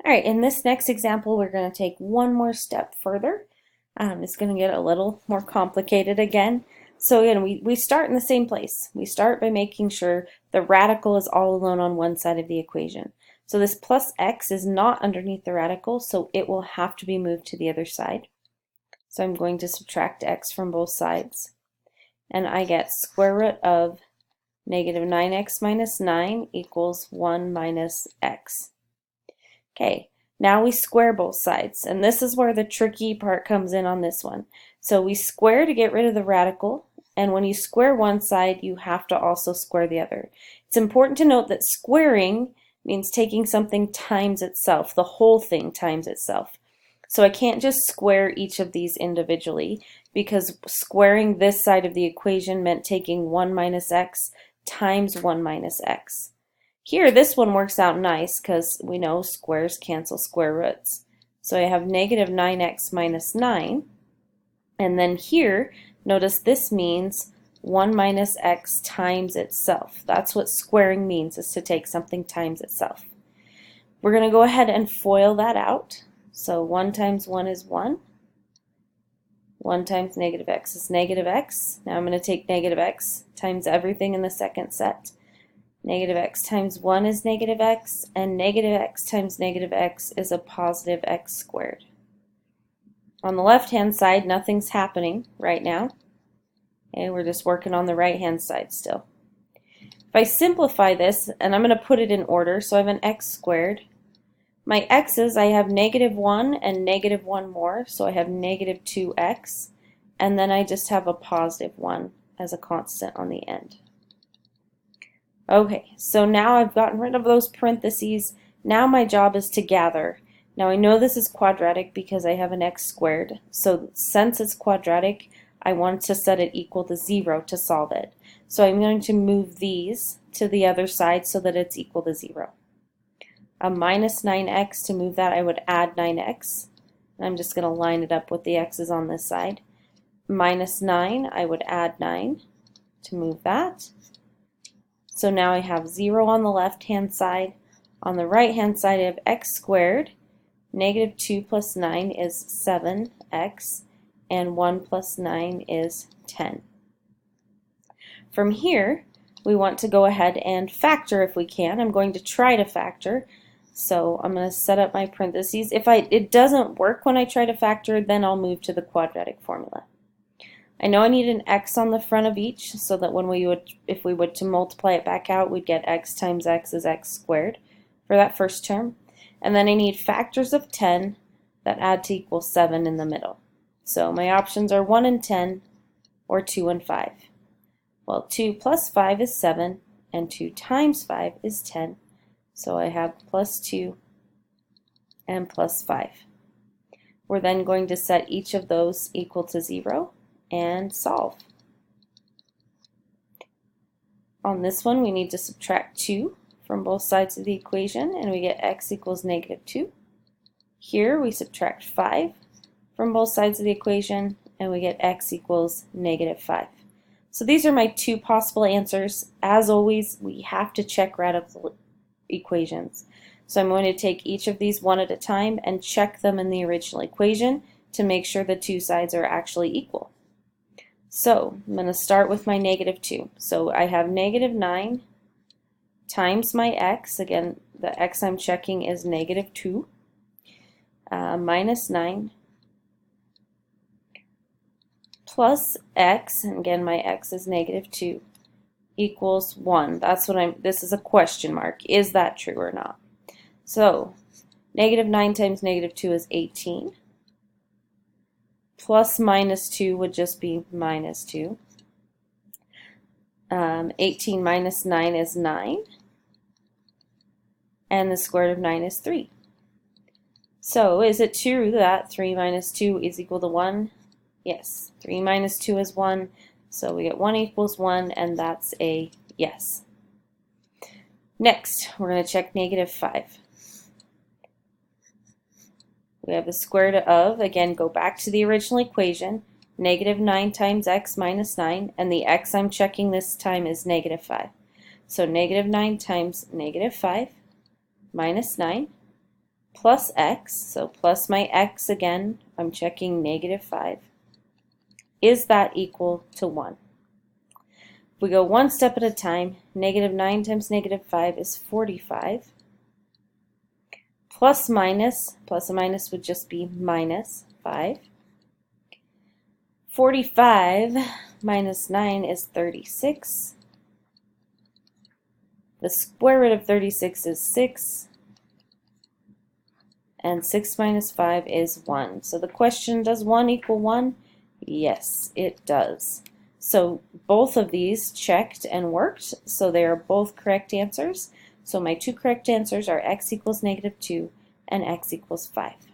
All right, in this next example, we're going to take one more step further. It's going to get a little more complicated again. So again, we start in the same place. We start by making sure the radical is all alone on one side of the equation. So this plus x is not underneath the radical, so it will have to be moved to the other side. So I'm going to subtract x from both sides. And I get square root of negative 9x minus 9 equals 1 minus x. Okay, now we square both sides, and this is where the tricky part comes in on this one. So we square to get rid of the radical, and when you square one side, you have to also square the other. It's important to note that squaring means taking something times itself, the whole thing times itself. So I can't just square each of these individually, because squaring this side of the equation meant taking 1 minus x times 1 minus x. Here, this one works out nice because we know squares cancel square roots. So I have negative 9x minus 9. And then here, notice this means 1 minus x times itself. That's what squaring means, is to take something times itself. We're going to go ahead and FOIL that out. So 1 times 1 is 1. 1 times negative x is negative x. Now I'm going to take negative x times everything in the second set. Negative x times 1 is negative x, and negative x times negative x is a positive x squared. On the left-hand side, nothing's happening right now. Okay, we're just working on the right-hand side still. If I simplify this, and I'm going to put it in order, so I have an x squared. My x's, I have negative 1 and negative 1 more, so I have negative 2x, and then I just have a positive 1 as a constant on the end. Okay, so now I've gotten rid of those parentheses. Now my job is to gather. Now I know this is quadratic because I have an x squared. So since it's quadratic, I want to set it equal to 0 to solve it. So I'm going to move these to the other side so that it's equal to 0. A minus 9x, to move that I would add 9x. I'm just going to line it up with the x's on this side. Minus 9, I would add 9 to move that. So now I have 0 on the left-hand side. On the right-hand side, I have x squared. Negative 2 plus 9 is 7x, and 1 plus 9 is 10. From here, we want to go ahead and factor if we can. I'm going to try to factor. So I'm going to set up my parentheses. If it doesn't work when I try to factor, then I'll move to the quadratic formula. I know I need an x on the front of each, so that when if we would to multiply it back out, we'd get x times x is x squared for that first term. And then I need factors of 10 that add to equal 7 in the middle. So my options are 1 and 10, or 2 and 5. Well, 2 plus 5 is 7, and 2 times 5 is 10. So I have plus 2 and plus 5. We're then going to set each of those equal to 0 and solve. On this one, we need to subtract 2 from both sides of the equation, and we get x equals negative 2. Here, we subtract 5 from both sides of the equation, and we get x equals negative 5. So these are my two possible answers. As always, we have to check radical equations. So I'm going to take each of these one at a time and check them in the original equation to make sure the two sides are actually equal. So I'm going to start with my negative 2. So I have negative 9 times my x. Again, the x I'm checking is negative 2 minus 9 plus x, and again my x is negative 2, equals 1. That's what this is a question mark. Is that true or not? So negative 9 times negative 2 is 18. Plus minus 2 would just be minus 2. 18 minus 9 is 9. And the square root of 9 is 3. So is it true that 3 minus 2 is equal to 1? Yes. 3 minus 2 is 1. So we get 1 equals 1, and that's a yes. Next, we're going to check negative 5. We have the square root of, again, go back to the original equation, negative 9 times x minus 9, and the x I'm checking this time is negative 5. So negative 9 times negative 5 minus 9 plus x, so plus my x again, I'm checking -5. Is that equal to 1? If we go one step at a time, -9 times -5 is 45. Plus and minus would just be -5. 45 minus 9 is 36. The square root of 36 is 6. And 6 minus 5 is 1. So the question, does 1 equal 1? Yes, it does. So both of these checked and worked, so they are both correct answers. So my two correct answers are x equals -2 and x equals 5.